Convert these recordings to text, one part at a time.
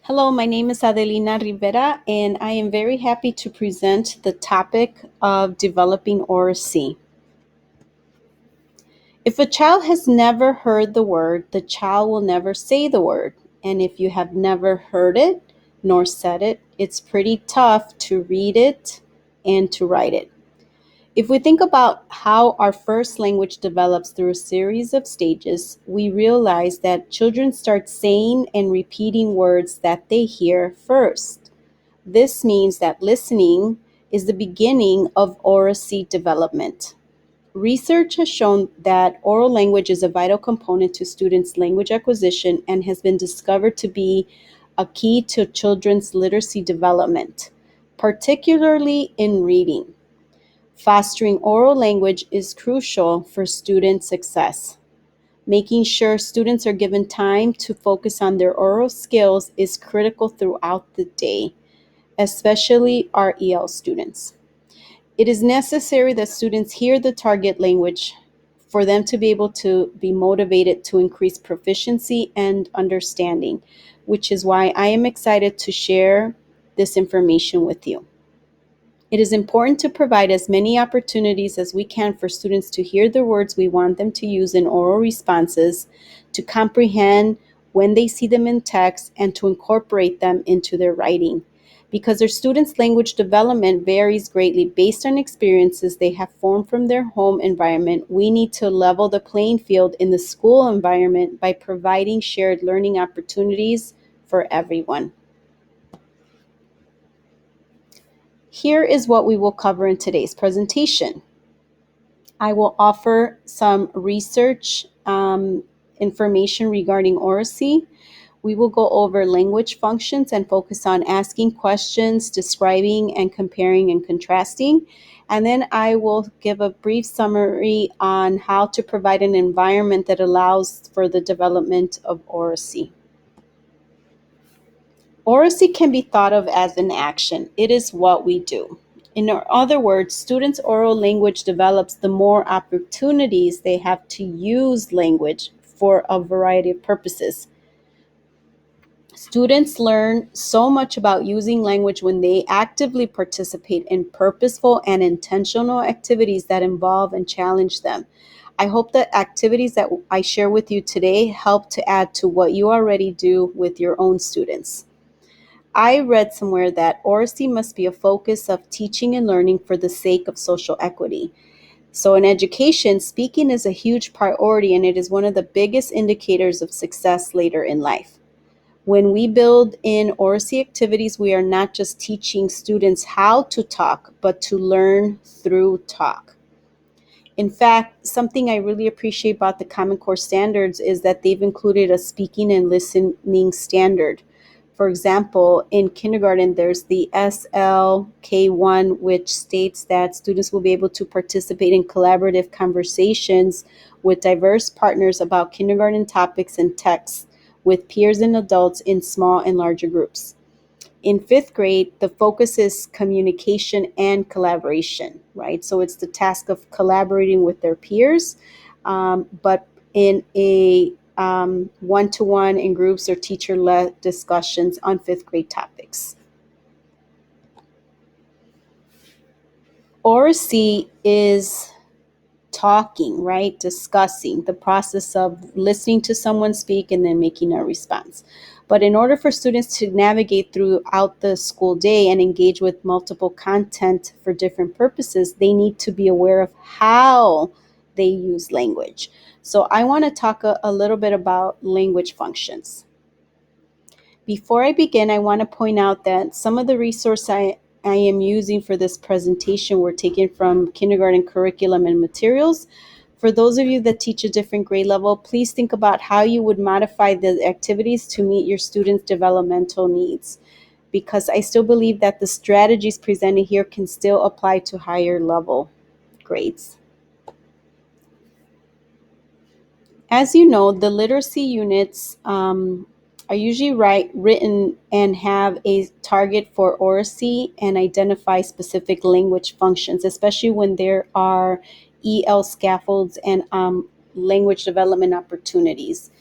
Hello, my name is Adelina Rivera, and I am very happy to present the topic of developing oracy. If a child has never heard the word, the child will never say the word. And if you have never heard it nor said it, it's pretty tough to read it and to write it. If we think about how our first language develops through a series of stages, we realize that children start saying and repeating words that they hear first. This means that listening is the beginning of oracy development. Research has shown that oral language is a vital component to students' language acquisition and has been discovered to be a key to children's literacy development, particularly in reading. Fostering oral language is crucial for student success. Making sure students are given time to focus on their oral skills is critical throughout the day, especially our EL students. It is necessary that students hear the target language for them to be able to be motivated to increase proficiency and understanding, which is why I am excited to share this information with you. It is important to provide as many opportunities as we can for students to hear the words we want them to use in oral responses, to comprehend when they see them in text, and to incorporate them into their writing. Because their students' language development varies greatly based on experiences they have formed from their home environment, we need to level the playing field in the school environment by providing shared learning opportunities for everyone. Here is what we will cover in today's presentation. I will offer some research information regarding oracy. We will go over language functions and focus on asking questions, describing and comparing and contrasting. And then I will give a brief summary on how to provide an environment that allows for the development of oracy. Oracy can be thought of as an action. It is what we do. In other words, students' oral language develops the more opportunities they have to use language for a variety of purposes. Students learn so much about using language when they actively participate in purposeful and intentional activities that involve and challenge them. I hope that activities that I share with you today help to add to what you already do with your own students. I read somewhere that oracy must be a focus of teaching and learning for the sake of social equity. So, in education, speaking is a huge priority and it is one of the biggest indicators of success later in life. When we build in oracy activities, we are not just teaching students how to talk, but to learn through talk. In fact, something I really appreciate about the Common Core standards is that they've included a speaking and listening standard. For example, in kindergarten, there's the SLK1, which states that students will be able to participate in collaborative conversations with diverse partners about kindergarten topics and texts with peers and adults in small and larger groups. In fifth grade, the focus is communication and collaboration, right? So it's the task of collaborating with their peers, but in a one-to-one in groups or teacher-led discussions on fifth grade topics. Oracy is talking, right? Discussing, the process of listening to someone speak and then making a response. But in order for students to navigate throughout the school day and engage with multiple content for different purposes, they need to be aware of how they use language. So I want to talk a little bit about language functions. Before I begin, I want to point out that some of the resources I am using for this presentation were taken from kindergarten curriculum and materials. For those of you that teach a different grade level, please think about how you would modify the activities to meet your students' developmental needs, because I still believe that the strategies presented here can still apply to higher level grades. As you know, the literacy units are usually written and have a target for oracy and identify specific language functions, especially when there are EL scaffolds and language development opportunities.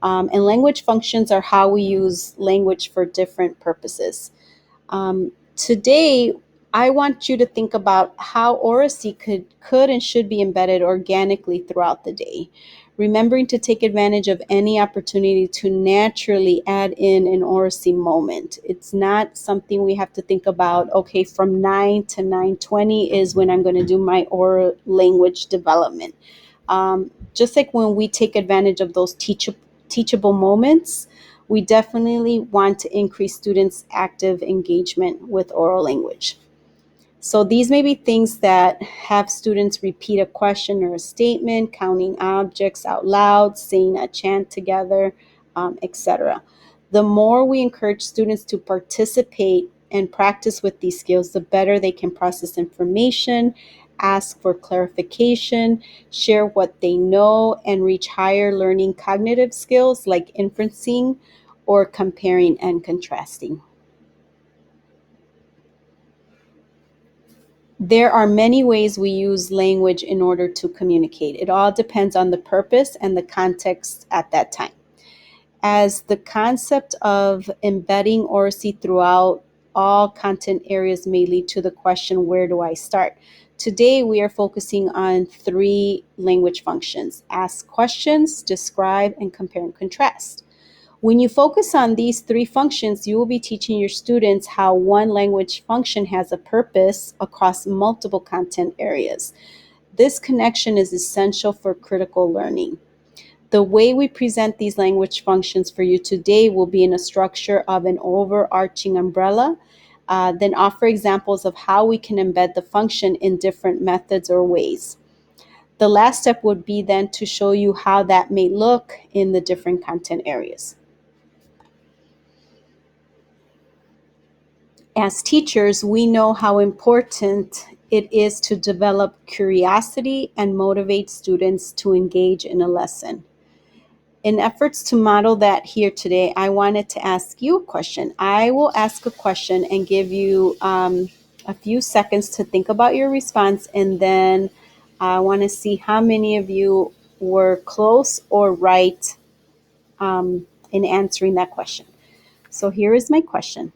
And language functions are how we use language for different purposes. Today, I want you to think about how Oracy could and should be embedded organically throughout the day, remembering to take advantage of any opportunity to naturally add in an Oracy moment. It's not something we have to think about, okay, from 9 to 9:20 is when I'm going to do my oral language development. Just like when we take advantage of those teachable moments, we definitely want to increase students' active engagement with oral language. So these may be things that have students repeat a question or a statement, counting objects out loud, saying a chant together, etc. The more we encourage students to participate and practice with these skills, the better they can process information, ask for clarification, share what they know, and reach higher learning cognitive skills like inferencing or comparing and contrasting. There are many ways we use language in order to communicate. It all depends on the purpose and the context at that time. As the concept of embedding oracy throughout all content areas may lead to the question, where do I start? Today, we are focusing on three language functions: ask questions, describe, and compare and contrast. When you focus on these three functions, you will be teaching your students how one language function has a purpose across multiple content areas. This connection is essential for critical learning. The way we present these language functions for you today will be in a structure of an overarching umbrella, then offer examples of how we can embed the function in different methods or ways. The last step would be then to show you how that may look in the different content areas. As teachers, we know how important it is to develop curiosity and motivate students to engage in a lesson. In efforts to model that here today, I wanted to ask you a question. I will ask a question and give you a few seconds to think about your response, and then I want to see how many of you were close or right in answering that question. So here is my question.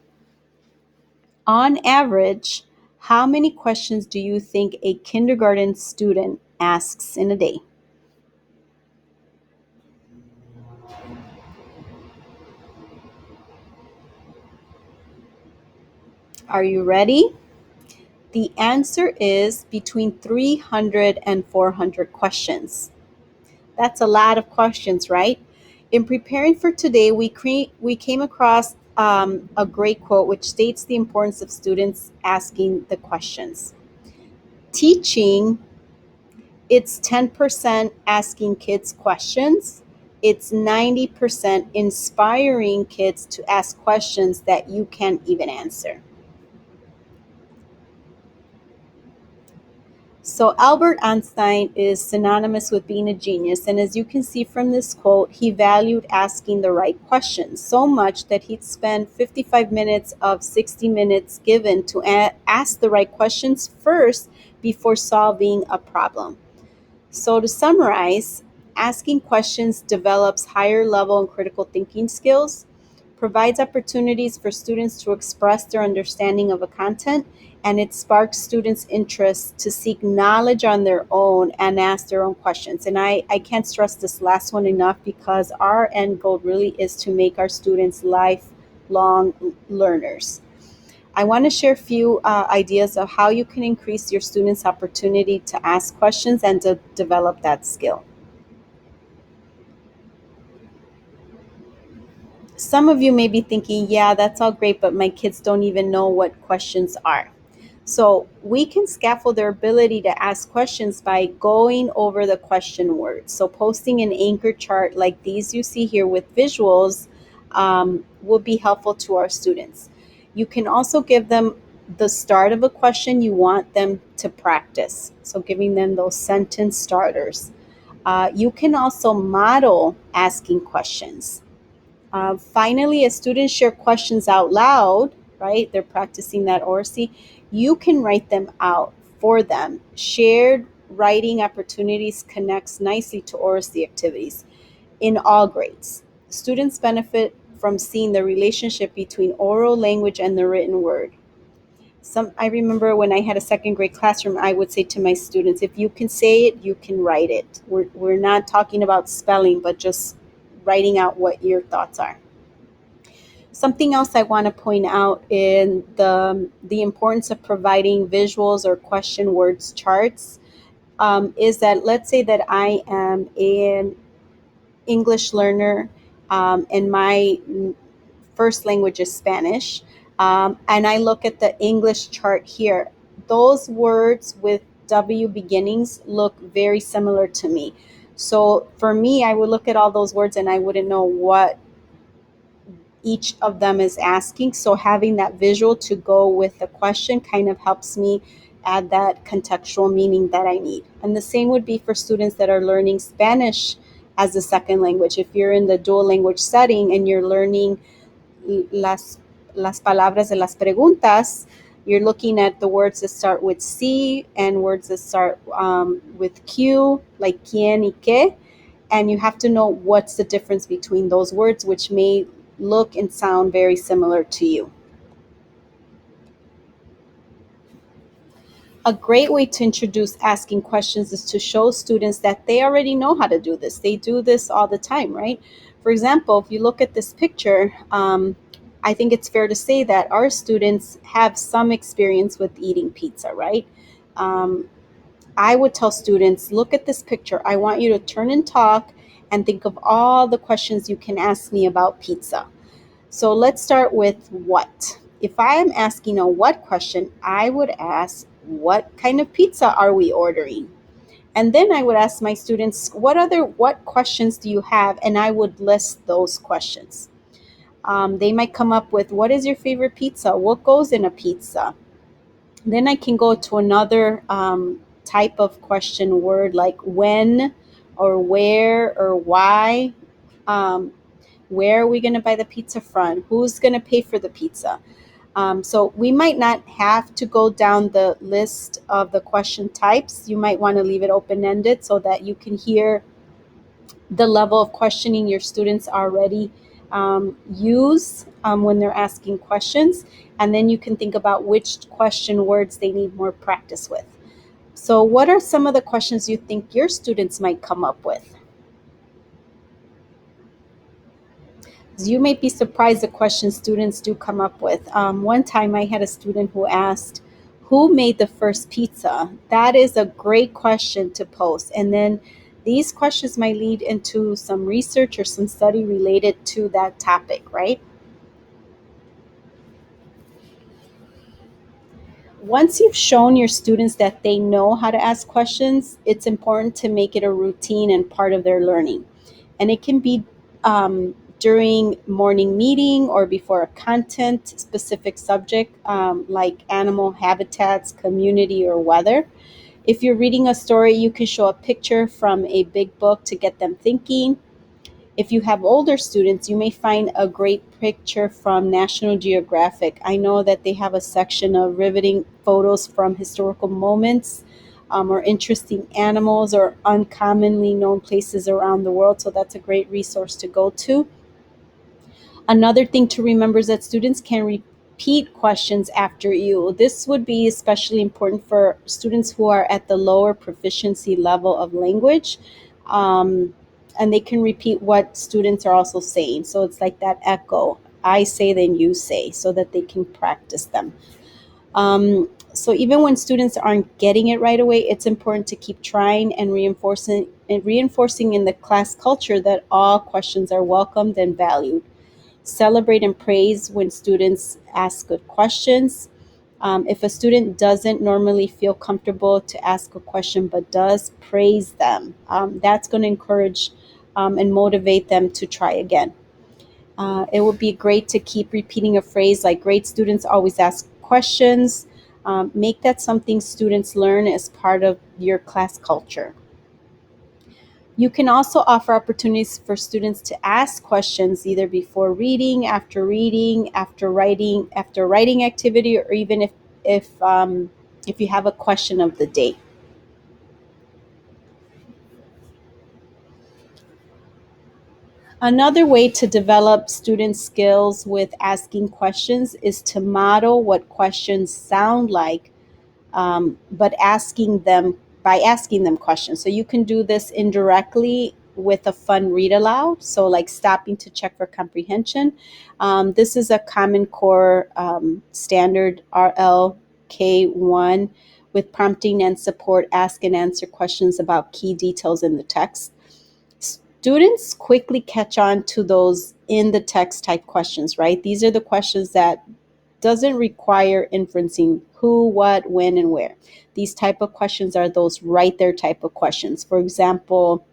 On average, how many questions do you think a kindergarten student asks in a day? Are you ready? The answer is between 300 and 400 questions. That's a lot of questions, right? In preparing for today, we came across a great quote which states the importance of students asking the questions. Teaching, it's 10% asking kids questions. It's 90% inspiring kids to ask questions that you can't even answer. So Albert Einstein is synonymous with being a genius, and as you can see from this quote, he valued asking the right questions so much that he'd spend 55 minutes of 60 minutes given to ask the right questions first before solving a problem. So to summarize, asking questions develops higher level and critical thinking skills, provides opportunities for students to express their understanding of a content, and it sparks students' interest to seek knowledge on their own and ask their own questions. And I can't stress this last one enough, because our end goal really is to make our students lifelong learners. I want to share a few ideas of how you can increase your students' opportunity to ask questions and to develop that skill. Some of you may be thinking, yeah, that's all great, but my kids don't even know what questions are. So we can scaffold their ability to ask questions by going over the question words. So posting an anchor chart like these you see here with visuals will be helpful to our students. You can also give them the start of a question you want them to practice. So giving them those sentence starters. You can also model asking questions. Finally, as students share questions out loud, right, they're practicing that oracy, you can write them out for them. Shared writing opportunities connects nicely to oracy activities in all grades. Students benefit from seeing the relationship between oral language and the written word. I remember when I had a second grade classroom, I would say to my students, if you can say it, you can write it. We're not talking about spelling, but just writing out what your thoughts are. Something else I want to point out in the importance of providing visuals or question words charts is that, let's say that I am an English learner, and my first language is Spanish, and I look at the English chart here. Those words with W beginnings look very similar to me. So for me, I would look at all those words and I wouldn't know what each of them is asking. So having that visual to go with the question kind of helps me add that contextual meaning that I need. And the same would be for students that are learning Spanish as a second language. If you're in the dual language setting and you're learning las, las palabras de las preguntas, you're looking at the words that start with C and words that start with Q, like quién y qué, and you have to know what's the difference between those words, which may look and sound very similar to you. A great way to introduce asking questions is to show students that they already know how to do this. They do this all the time, right? For example, if you look at this picture, I think it's fair to say that our students have some experience with eating pizza, right? Um, I would tell students, look at this picture. I want you to turn and talk and think of all the questions you can ask me about pizza. So let's start with what. If I am asking a what question, I would ask, what kind of pizza are we ordering? And then I would ask my students, what questions do you have? And I would list those questions. They might come up with, what is your favorite pizza? What goes in a pizza? Then I can go to another type of question word like when or where or why. Um, where are we going to buy the pizza from? Who's going to pay for the pizza? So we might not have to go down the list of the question types. You might want to leave it open-ended so that you can hear the level of questioning your students already use when they're asking questions. And then you can think about which question words they need more practice with. So what are some of the questions you think your students might come up with? You may be surprised the questions students do come up with. One time I had a student who asked, who made the first pizza? That is a great question to post. And then these questions might lead into some research or some study related to that topic, right? Once you've shown your students that they know how to ask questions, it's important to make it a routine and part of their learning. And it can be during morning meeting or before a content specific subject like animal habitats, community, or weather. If you're reading a story, you can show a picture from a big book to get them thinking. If you have older students, you may find a great picture from National Geographic. I know that they have a section of riveting photos from historical moments or interesting animals or uncommonly known places around the world. So that's a great resource to go to. Another thing to remember is that students can repeat questions after you. This would be especially important for students who are at the lower proficiency level of language. And they can repeat what students are also saying. So it's like that echo. I say, then you say, so that they can practice them. So even when students aren't getting it right away, it's important to keep trying and reinforcing in the class culture that all questions are welcomed and valued. Celebrate and praise when students ask good questions. If a student doesn't normally feel comfortable to ask a question but does, praise them. That's going to encourage and motivate them to try again. It would be great to keep repeating a phrase like great students always ask questions. Make that something students learn as part of your class culture. You can also offer opportunities for students to ask questions either before reading, after writing activity, or even if you have a question of the day. Another way to develop student skills with asking questions is to model what questions sound like, but asking them questions. So you can do this indirectly with a fun read aloud. So like stopping to check for comprehension. This is a Common Core standard RLK1 with prompting and support. Ask and answer questions about key details in the text. Students quickly catch on to those in the text type questions, right? These are the questions that doesn't require inferencing who, what, when, and where. These type of questions are those right there type of questions. For example,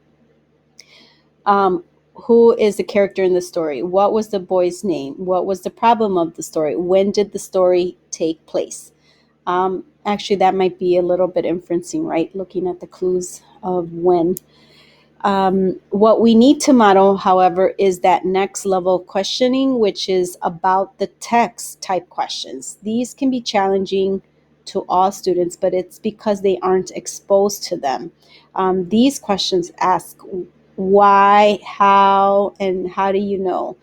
who is the character in the story? What was the boy's name? What was the problem of the story? When did the story take place? Actually, that might be a little bit inferencing, right? Looking at the clues of when. What we need to model, however, is that next level questioning, which is about the text type questions. These can be challenging to all students, but it's because they aren't exposed to them. These questions ask why, how, and how do you know?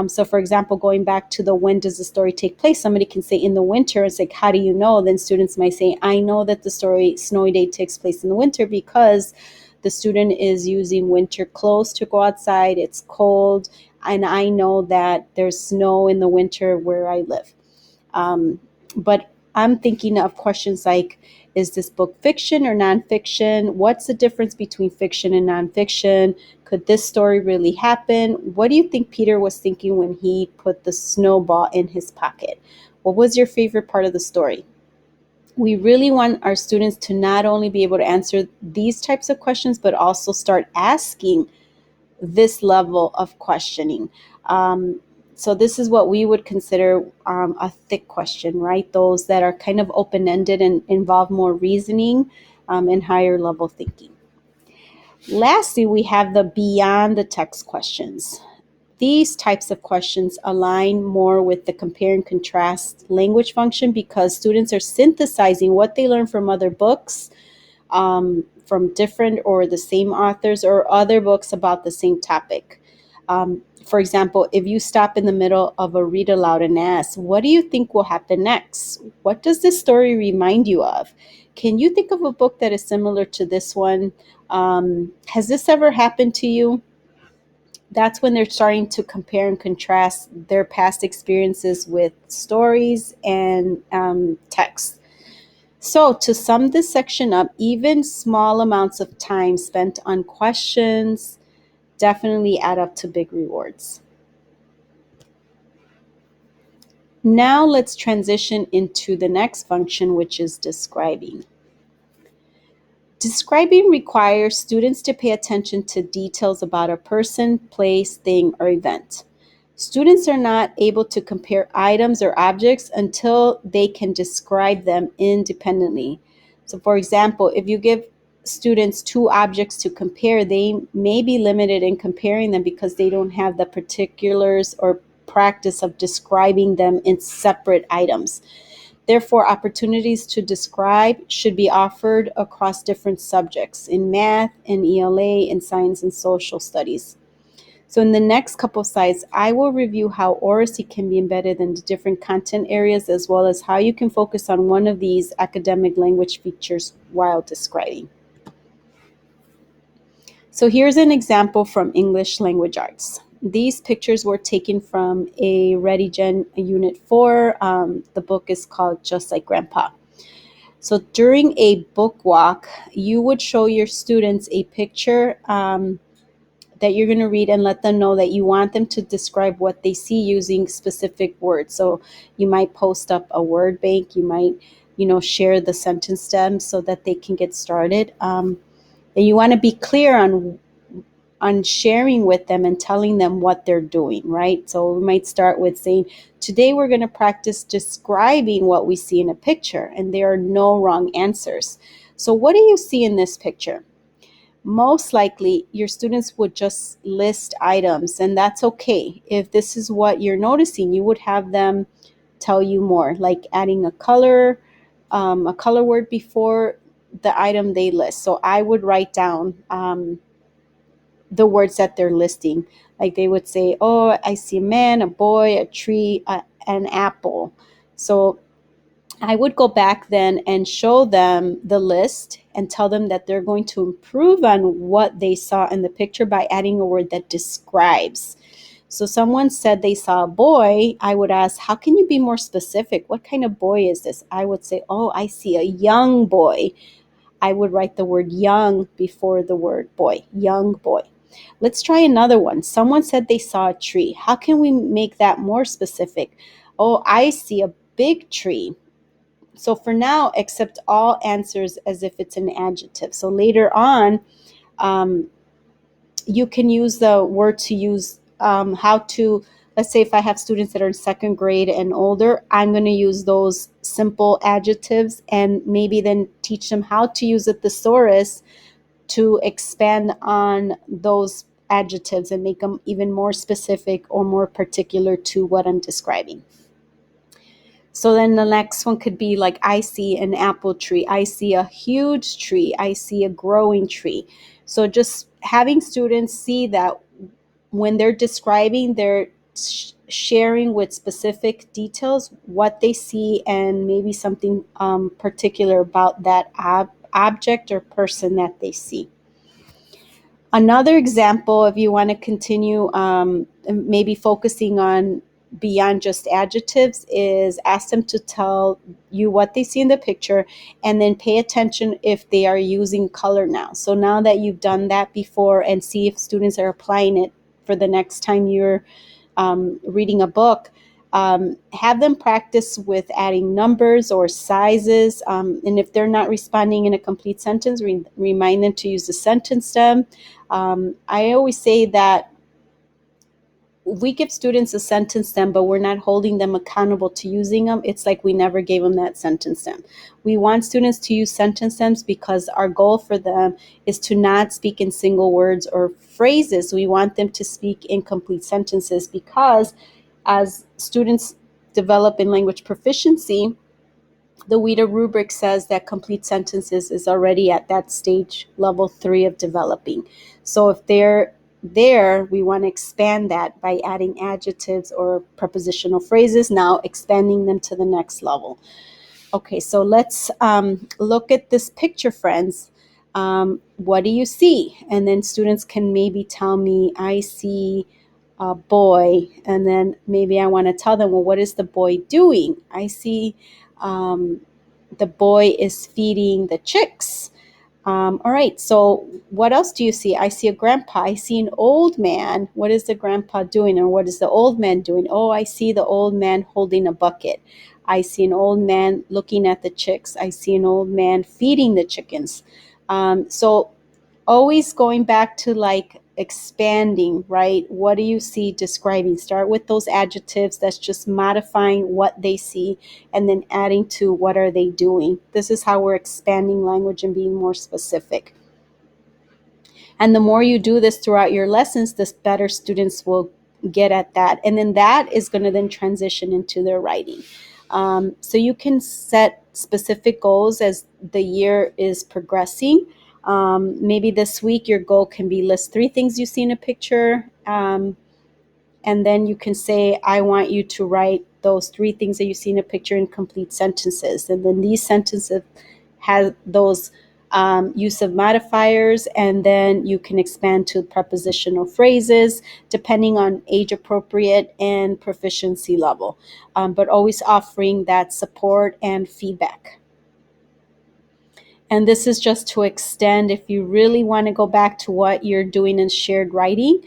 So, for example, going back to the when does the story take place, somebody can say in the winter. It's like, how do you know? Then students might say, I know that the story Snowy Day takes place in the winter because the student is using winter clothes to go outside. It's cold, and I know that there's snow in the winter where I live. But I'm thinking of questions like, is this book fiction or nonfiction? What's the difference between fiction and nonfiction? Could this story really happen? What do you think Peter was thinking when he put the snowball in his pocket? What was your favorite part of the story? We really want our students to not only be able to answer these types of questions, but also start asking this level of questioning. So this is what we would consider a thick question, right? Those that are kind of open-ended and involve more reasoning and higher level thinking. Lastly, we have the beyond the text questions. These types of questions align more with the compare and contrast language function because students are synthesizing what they learn from other books, from different or the same authors or other books about the same topic. For example, if you stop in the middle of a read aloud and ask, what do you think will happen next? What does this story remind you of? Can you think of a book that is similar to this one? Has this ever happened to you? That's when they're starting to compare and contrast their past experiences with stories and text. So, to sum this section up, even small amounts of time spent on questions definitely add up to big rewards. Now, let's transition into the next function, which is describing. Describing requires students to pay attention to details about a person, place, thing, or event. Students are not able to compare items or objects until they can describe them independently. So, for example, if you give students two objects to compare, they may be limited in comparing them because they don't have the particulars or practice of describing them in separate items. Therefore, opportunities to describe should be offered across different subjects in math, in ELA, in science and social studies. So in the next couple of slides, I will review how Oracy can be embedded into different content areas, as well as how you can focus on one of these academic language features while describing. So here's an example from English Language Arts. These pictures were taken from a ReadyGen Unit 4. The book is called Just Like Grandpa. So during a book walk, you would show your students a picture that you're going to read and let them know that you want them to describe what they see using specific words. So you might post up a word bank. You might, share the sentence stems so that they can get started. And you want to be clear on sharing with them and telling them what they're doing, right? So we might start with saying, today we're going to practice describing what we see in a picture, and there are no wrong answers. So what do you see in this picture? Most likely your students would just list items, and that's okay. If this is what you're noticing, you would have them tell you more, like adding a color word before the item they list. So I would write down the words that they're listing. Like they would say, oh, I see a man, a boy, a tree, an apple. So I would go back then and show them the list and tell them that they're going to improve on what they saw in the picture by adding a word that describes. So someone said they saw a boy. I would ask, how can you be more specific? What kind of boy is this? I would say, oh, I see a young boy. I would write the word young before the word boy, young boy. Let's try another one. Someone said they saw a tree. How can we make that more specific? Oh, I see a big tree. So for now, accept all answers as if it's an adjective. So later on, um, you can use the word to use how to, let's say if I have students that are in second grade and older, I'm going to use those simple adjectives and maybe then teach them how to use a thesaurus to expand on those adjectives and make them even more specific or more particular to what I'm describing. So then the next one could be like, I see an apple tree. I see a huge tree. I see a growing tree. So just having students see that when they're describing, they're sharing with specific details what they see and maybe something particular about that object or person that they see. Another example, if you want to continue maybe focusing on beyond just adjectives, is ask them to tell you what they see in the picture and then pay attention if they are using color now. So now that you've done that before, and see if students are applying it for the next time you're reading a book. Have them practice with adding numbers or sizes. And if they're not responding in a complete sentence, remind them to use the sentence stem. I always say that we give students a sentence stem, but we're not holding them accountable to using them. It's like we never gave them that sentence stem. We want students to use sentence stems because our goal for them is to not speak in single words or phrases. We want them to speak in complete sentences, because as students develop in language proficiency, the WIDA rubric says that complete sentences is already at that stage, level 3 of developing. So if they're there, we want to expand that by adding adjectives or prepositional phrases, now expanding them to the next level. Okay, so let's look at this picture, friends. What do you see? And then students can maybe tell me, I see a boy. And then maybe I want to tell them, well, what is the boy doing? I see the boy is feeding the chicks. All right, so what else do you see? I see a grandpa. I see an old man. What is the grandpa doing, or what is the old man doing? Oh, I see the old man holding a bucket. I see an old man looking at the chicks. I see an old man feeding the chickens. So always going back to like expanding, right? What do you see describing? Start with those adjectives. That's just modifying what they see and then adding to what are they doing. This is how we're expanding language and being more specific. And the more you do this throughout your lessons, the better students will get at that. And then that is going to then transition into their writing. So you can set specific goals as the year is progressing. Maybe this week your goal can be list 3 things you see in a picture. And then you can say, I want you to write those 3 things that you see in a picture in complete sentences. And then these sentences have those use of modifiers, and then you can expand to prepositional phrases depending on age appropriate and proficiency level, but always offering that support and feedback. And this is just to extend, if you really want to go back to what you're doing in shared writing,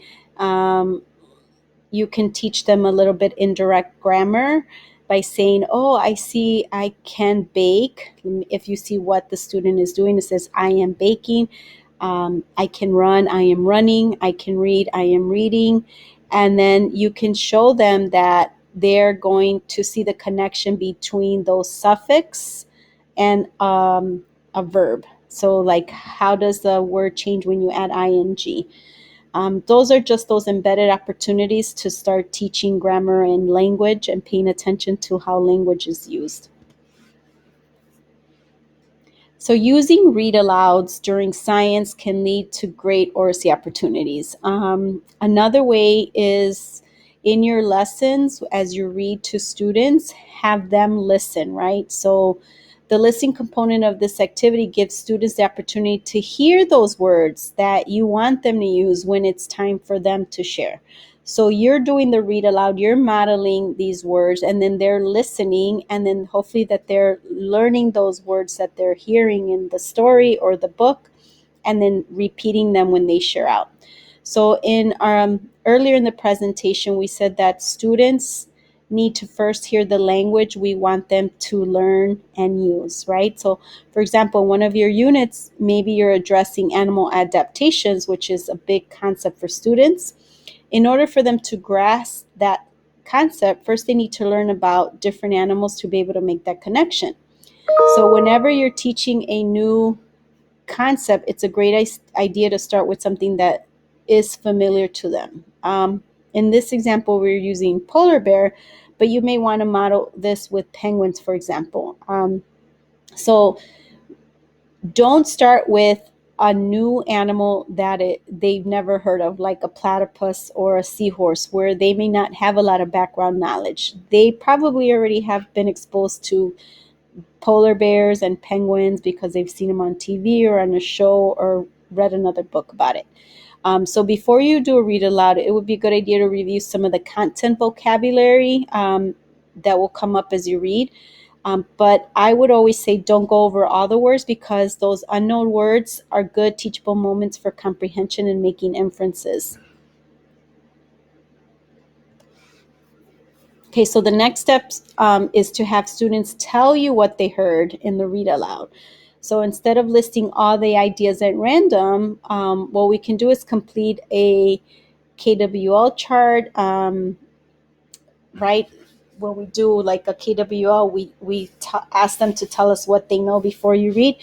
you can teach them a little bit indirect grammar by saying, oh, I see I can bake. If you see what the student is doing, it says, I am baking. I can run, I am running. I can read, I am reading. And then you can show them that they're going to see the connection between those suffix and a verb. So like, how does the word change when you add ing? Those are just those embedded opportunities to start teaching grammar and language and paying attention to how language is used. So using read alouds during science can lead to great oracy opportunities. Another way is in your lessons, as you read to students, have them listen, right? So the listening component of this activity gives students the opportunity to hear those words that you want them to use when it's time for them to share. So you're doing the read aloud, you're modeling these words, and then they're listening, and then hopefully that they're learning those words that they're hearing in the story or the book, and then repeating them when they share out. So in earlier in the presentation, we said that students need to first hear the language we want them to learn and use, right? So for example, one of your units, maybe you're addressing animal adaptations, which is a big concept for students. In order for them to grasp that concept, first they need to learn about different animals to be able to make that connection. So whenever you're teaching a new concept, it's a great idea to start with something that is familiar to them. In this example, we're using polar bear, but you may want to model this with penguins, for example. So don't start with a new animal that they've never heard of, like a platypus or a seahorse, where they may not have a lot of background knowledge. They probably already have been exposed to polar bears and penguins because they've seen them on TV or on a show or read another book about it. So before you do a read aloud, it would be a good idea to review some of the content vocabulary that will come up as you read. But I would always say don't go over all the words, because those unknown words are good teachable moments for comprehension and making inferences. Okay, so the next step is to have students tell you what they heard in the read aloud. So instead of listing all the ideas at random, what we can do is complete a KWL chart, right? When we do like a KWL, we ask them to tell us what they know before you read.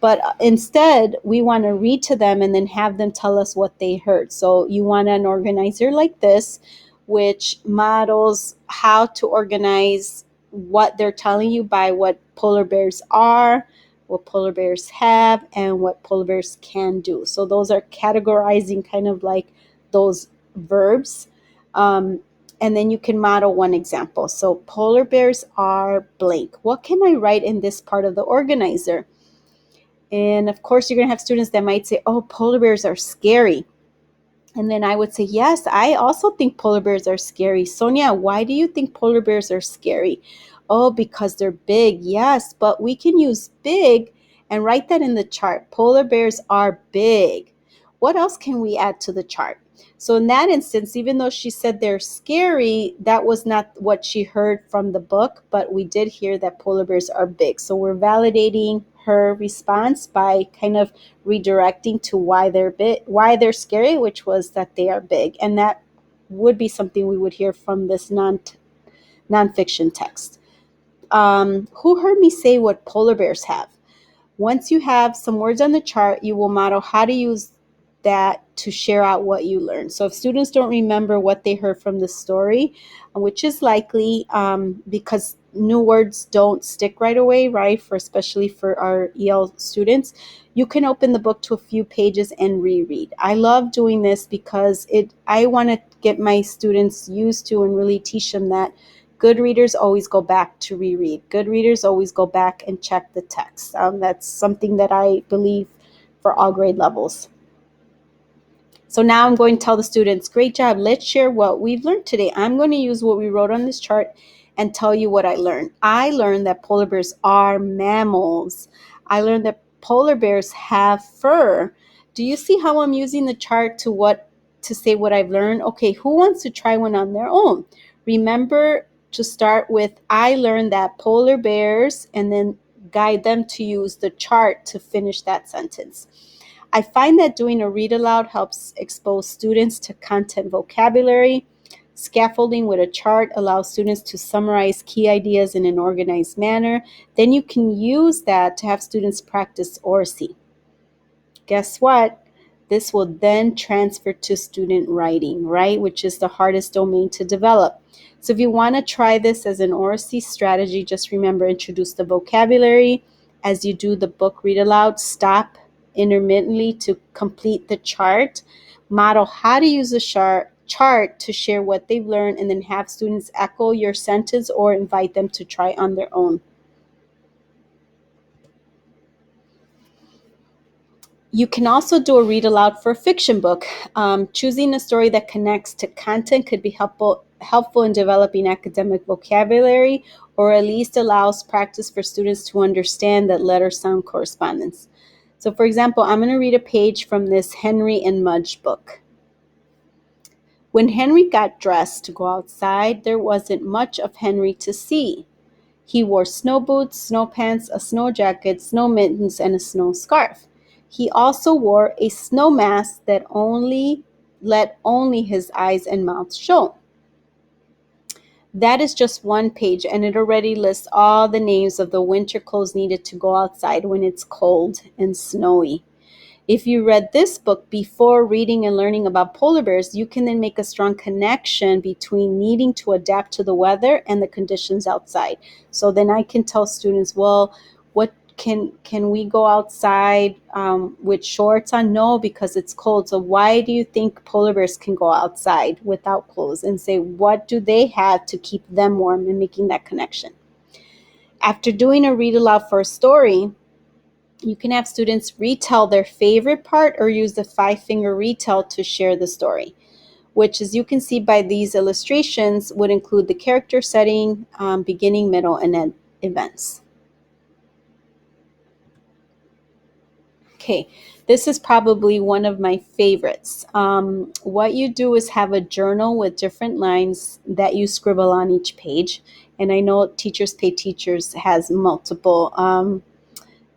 But instead, we want to read to them and then have them tell us what they heard. So you want an organizer like this, which models how to organize what they're telling you by what polar bears are, what polar bears have, and what polar bears can do. So those are categorizing kind of like those verbs. And then you can model one example. So polar bears are blank. What can I write in this part of the organizer? And of course, you're going to have students that might say, oh, polar bears are scary. And then I would say, yes, I also think polar bears are scary. Sonia, why do you think polar bears are scary? Oh, because they're big. Yes, but we can use big and write that in the chart. Polar bears are big. What else can we add to the chart? So in that instance, even though she said they're scary, that was not what she heard from the book, but we did hear that polar bears are big. So we're validating her response by kind of redirecting to why they're scary, which was that they are big. And that would be something we would hear from this nonfiction text. Who heard me say what polar bears have? Once you have some words on the chart, you will model how to use that to share out what you learned. So if students don't remember what they heard from the story, which is likely because new words don't stick right away, right? Especially for our EL students, you can open the book to a few pages and reread. I love doing this because I want to get my students used to and really teach them that good readers always go back to reread. Good readers always go back and check the text. That's something that I believe for all grade levels. So now I'm going to tell the students, great job. Let's share what we've learned today. I'm going to use what we wrote on this chart and tell you what I learned. I learned that polar bears are mammals. I learned that polar bears have fur. Do you see how I'm using the chart to say what I've learned? Okay, who wants to try one on their own? Remember to start with, I learned that polar bears, and then guide them to use the chart to finish that sentence. I find that doing a read aloud helps expose students to content vocabulary. Scaffolding with a chart allows students to summarize key ideas in an organized manner. Then you can use that to have students practice oracy. Guess what? This will then transfer to student writing, right? Which is the hardest domain to develop. So if you want to try this as an oracy strategy, just remember, introduce the vocabulary, as you do the book read aloud, stop intermittently to complete the chart. Model how to use the chart to share what they've learned, and then have students echo your sentence or invite them to try on their own. You can also do a read aloud for a fiction book. Choosing a story that connects to content could be helpful in developing academic vocabulary, or at least allows practice for students to understand that letter sound correspondence. So, for example, I'm going to read a page from this Henry and Mudge book. When Henry got dressed to go outside, there wasn't much of Henry to see. He wore snow boots, snow pants, a snow jacket, snow mittens, and a snow scarf. He also wore a snow mask that let only his eyes and mouth show. That is just one page, and it already lists all the names of the winter clothes needed to go outside when it's cold and snowy. If you read this book before reading and learning about polar bears, you can then make a strong connection between needing to adapt to the weather and the conditions outside. So then I can tell students, well, what can we go outside with shorts on? No, because it's cold. So why do you think polar bears can go outside without clothes? And say, what do they have to keep them warm, and making that connection. After doing a read aloud for a story, you can have students retell their favorite part or use the 5-finger retell to share the story, which, as you can see by these illustrations, would include the character setting, beginning, middle, and end events. Okay, this is probably one of my favorites. What you do is have a journal with different lines that you scribble on each page. And I know Teachers Pay Teachers has multiple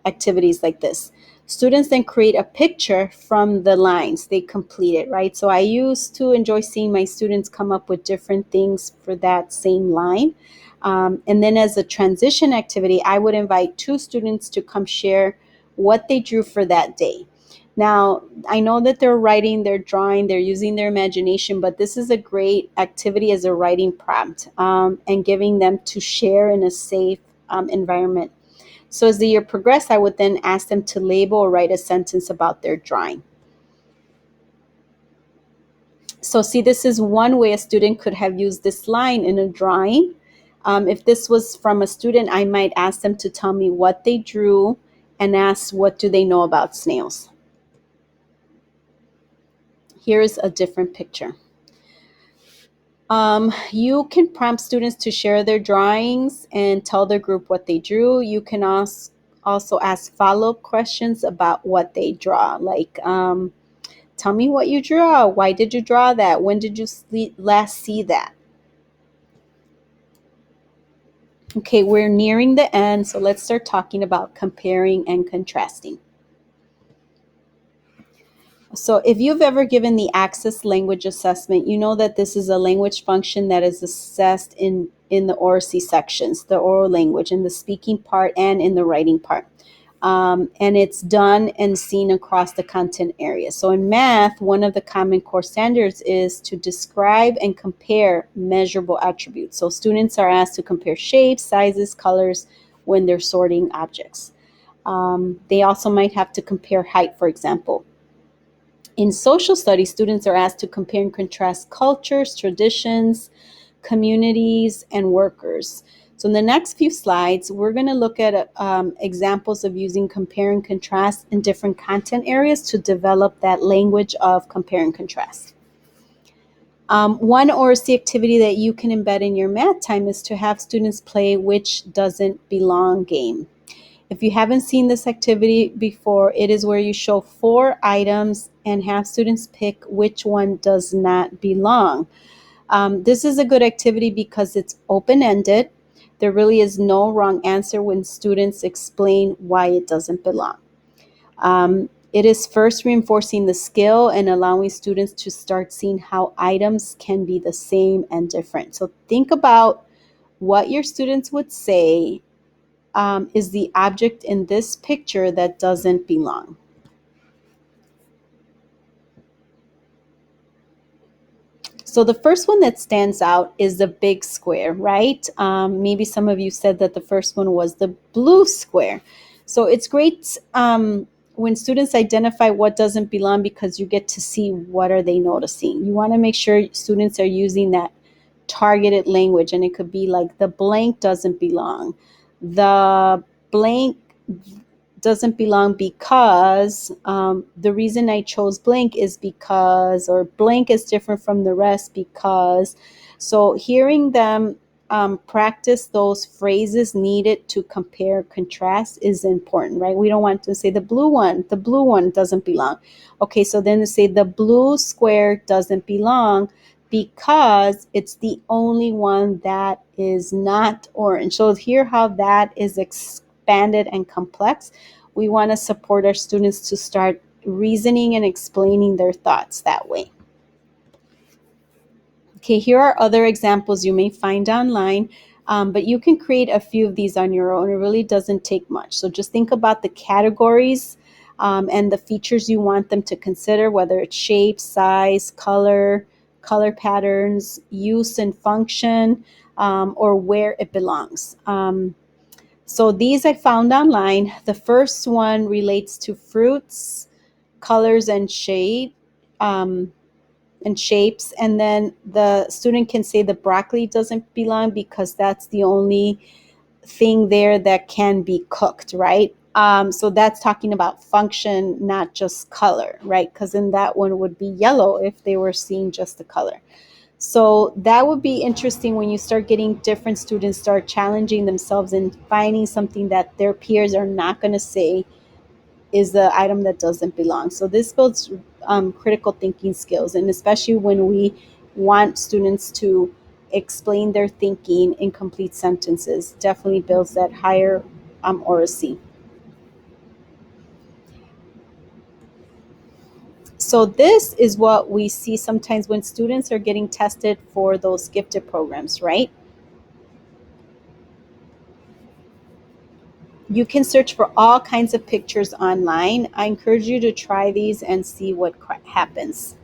activities like this. Students then create a picture from the lines they completed, right? So I used to enjoy seeing my students come up with different things for that same line. And then as a transition activity, I would invite 2 students to come share what they drew for that day. Now, I know that they're writing, they're drawing, they're using their imagination, but this is a great activity as a writing prompt, and giving them to share in a safe environment. So as the year progressed, I would then ask them to label or write a sentence about their drawing. So see, this is one way a student could have used this line in a drawing. If this was from a student, I might ask them to tell me what they drew and ask, what do they know about snails? Here's a different picture. You can prompt students to share their drawings and tell their group what they drew. You can also ask follow-up questions about what they draw, like, tell me what you draw. Why did you draw that? When did you last see that? Okay, we're nearing the end, so let's start talking about comparing and contrasting. So if you've ever given the Access Language Assessment, you know that this is a language function that is assessed in the Oracy sections, the oral language, in the speaking part and in the writing part. And it's done and seen across the content area. So in math, one of the Common Core standards is to describe and compare measurable attributes. So students are asked to compare shapes, sizes, colors when they're sorting objects. They also might have to compare height, for example. In social studies, students are asked to compare and contrast cultures, traditions, communities, and workers. So in the next few slides, we're going to look at examples of using compare and contrast in different content areas to develop that language of compare and contrast. One Oracy activity that you can embed in your math time is to have students play Which Doesn't Belong game. If you haven't seen this activity before, it is where you show 4 items and have students pick which one does not belong. This is a good activity because it's open-ended. There really is no wrong answer when students explain why it doesn't belong. It is first reinforcing the skill and allowing students to start seeing how items can be the same and different. So think about what your students would say is the object in this picture that doesn't belong. So the first one that stands out is the big square, right? Maybe some of you said that the first one was the blue square. So it's great when students identify what doesn't belong, because you get to see what are they noticing. You want to make sure students are using that targeted language, and it could be like the blank doesn't belong. The blank doesn't belong because the reason I chose blank is because, or blank is different from the rest because. So hearing them practice those phrases needed to compare contrast is important, right? We don't want to say the blue one doesn't belong. Okay, so then to say the blue square doesn't belong because it's the only one that is not orange. So hear how that is expanded and complex. We want to support our students to start reasoning and explaining their thoughts that way. Okay, here are other examples you may find online, but you can create a few of these on your own. It really doesn't take much. So just think about the categories and the features you want them to consider, whether it's shape, size, color patterns, use and function, or where it belongs. So these I found online. The first one relates to fruits, colors, um, and shapes. And then the student can say the broccoli doesn't belong because that's the only thing there that can be cooked, right? So that's talking about function, not just color, right? Because then that one would be yellow if they were seeing just the color. So that would be interesting when you start getting different students start challenging themselves and finding something that their peers are not going to say is the item that doesn't belong. So this builds critical thinking skills, and especially when we want students to explain their thinking in complete sentences, definitely builds that higher oracy. So this is what we see sometimes when students are getting tested for those gifted programs, right? You can search for all kinds of pictures online. I encourage you to try these and see what happens.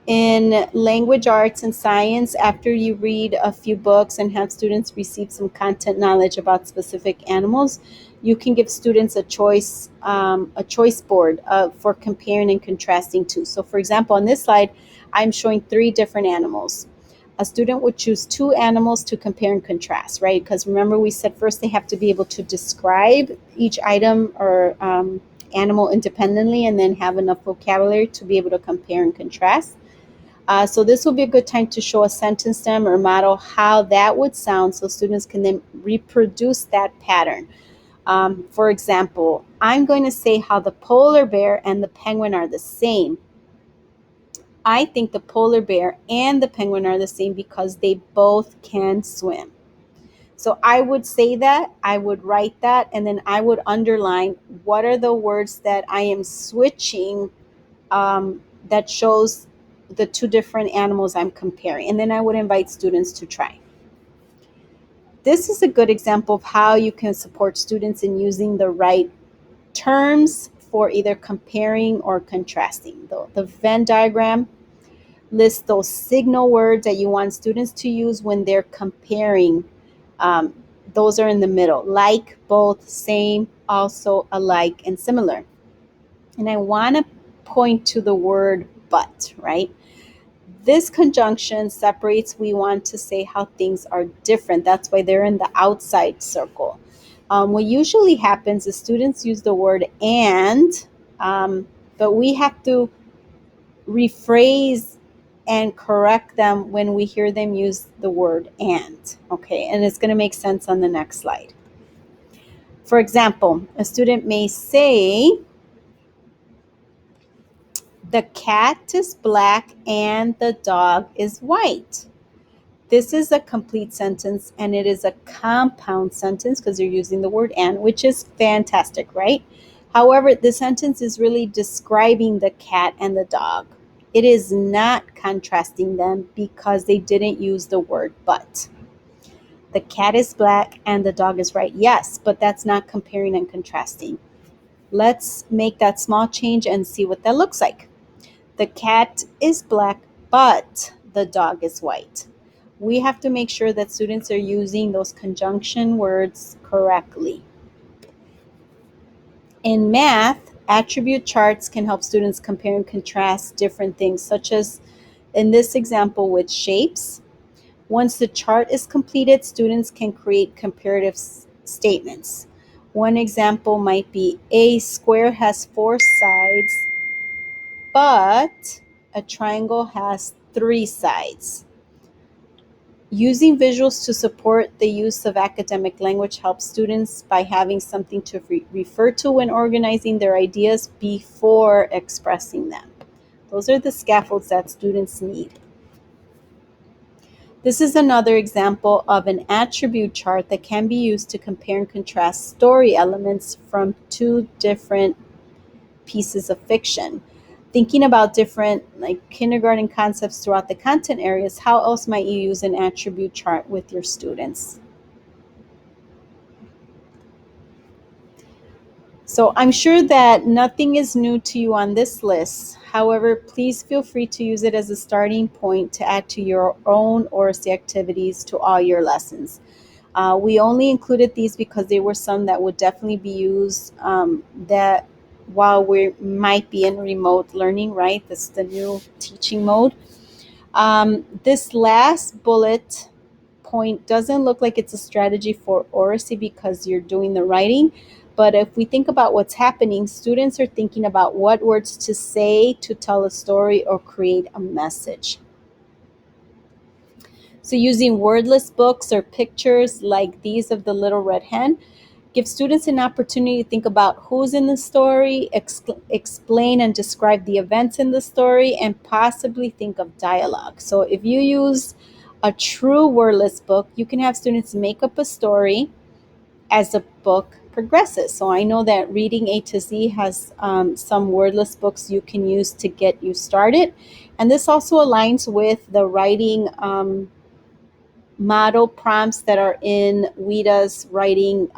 In language arts and science, after you read a few books and have students receive some content knowledge about specific animals, you can give students a choice board for comparing and contrasting to. So, for example, on this slide, I'm showing three different animals. A student would choose two animals to compare and contrast, right? Because remember, we said first they have to be able to describe each item or animal independently, and then have enough vocabulary to be able to compare and contrast. So this will be a good time to show a sentence stem or model how that would sound so students can then reproduce that pattern. For example, I'm going to say how the polar bear and the penguin are the same. I think the polar bear and the penguin are the same because they both can swim. So I would say that, I would write that, and then I would underline what are the words that I am switching that shows the two different animals I'm comparing. And then I would invite students to try. This is a good example of how you can support students in using the right terms for either comparing or contrasting. The Venn diagram lists those signal words that you want students to use when they're comparing. Um, those are in the middle: like, both, same, also, alike, and similar. And I want to point to the word but, right? This conjunction separates, we want to say how things are different. That's why they're in the outside circle. What usually happens is students use the word and, um, but we have to rephrase and correct them when we hear them use the word and. Okay, and it's going to make sense on the next slide. For example, a student may say, the cat is black and the dog is white. This is a complete sentence, and it is a compound sentence because you're using the word and, which is fantastic, right? However, the sentence is really describing the cat and the dog. It is not contrasting them because they didn't use the word but. The cat is black and the dog is white. Yes, but that's not comparing and contrasting. Let's make that small change and see what that looks like. The cat is black, but the dog is white. we have to make sure that students are using those conjunction words correctly. In math, attribute charts can help students compare and contrast different things, such as in this example with shapes. Once the chart is completed, students can create comparative statements. One example might be a square has four sides, but a triangle has three sides. Using visuals to support the use of academic language helps students by having something to refer to when organizing their ideas before expressing them. Those are the scaffolds that students need. This is another example of an attribute chart that can be used to compare and contrast story elements from two different pieces of fiction. Thinking about different kindergarten concepts throughout the content areas, how else might you use an attribute chart with your students? So I'm sure that nothing is new to you on this list. However, please feel free to use it as a starting point to add to your own Oracy activities to all your lessons. We only included these because they were some that would definitely be used that while we might be in remote learning, right? This is the new teaching mode. This last bullet point doesn't look like it's a strategy for Oracy because you're doing the writing. But if we think about what's happening, students are thinking about what words to say to tell a story or create a message. So using wordless books or pictures like these of the little red hen give students an opportunity to think about who's in the story, explain and describe the events in the story, and possibly think of dialogue. So if you use a true wordless book, you can have students make up a story as the book progresses. So I know that Reading A to Z has some wordless books you can use to get you started. And this also aligns with the writing model prompts that are in WIDA's writing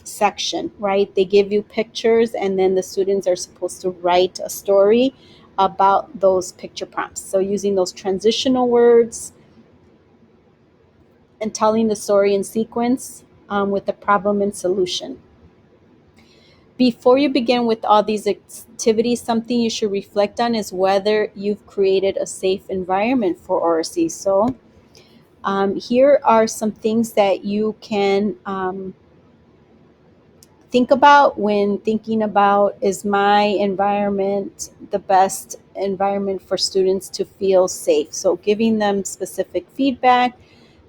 section, right? They give you pictures, and then the students are supposed to write a story about those picture prompts. So using those transitional words and telling the story in sequence with the problem and solution. Before you begin with all these activities, something you should reflect on is whether you've created a safe environment for Oracy. So here are some things that you can think about when thinking about, is my environment the best environment for students to feel safe? So giving them specific feedback,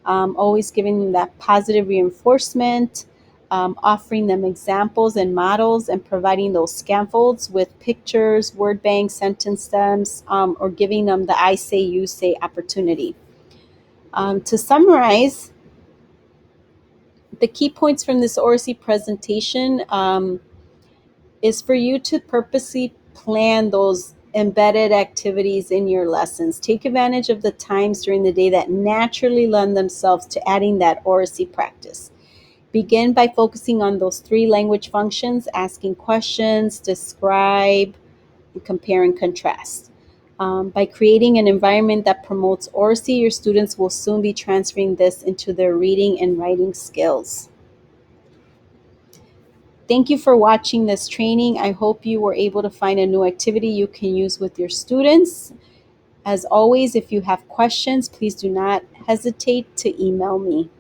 always giving them that positive reinforcement, offering them examples and models, and providing those scaffolds with pictures, word banks, sentence stems, or giving them the I say, you say opportunity. To summarize, the key points from this Oracy presentation is for you to purposely plan those embedded activities in your lessons. Take advantage of the times during the day that naturally lend themselves to adding that Oracy practice. Begin by focusing on those three language functions: asking questions, describe, and compare and contrast. By creating an environment that promotes Oracy, your students will soon be transferring this into their reading and writing skills. Thank you for watching this training. I hope you were able to find a new activity you can use with your students. As always, if you have questions, please do not hesitate to email me.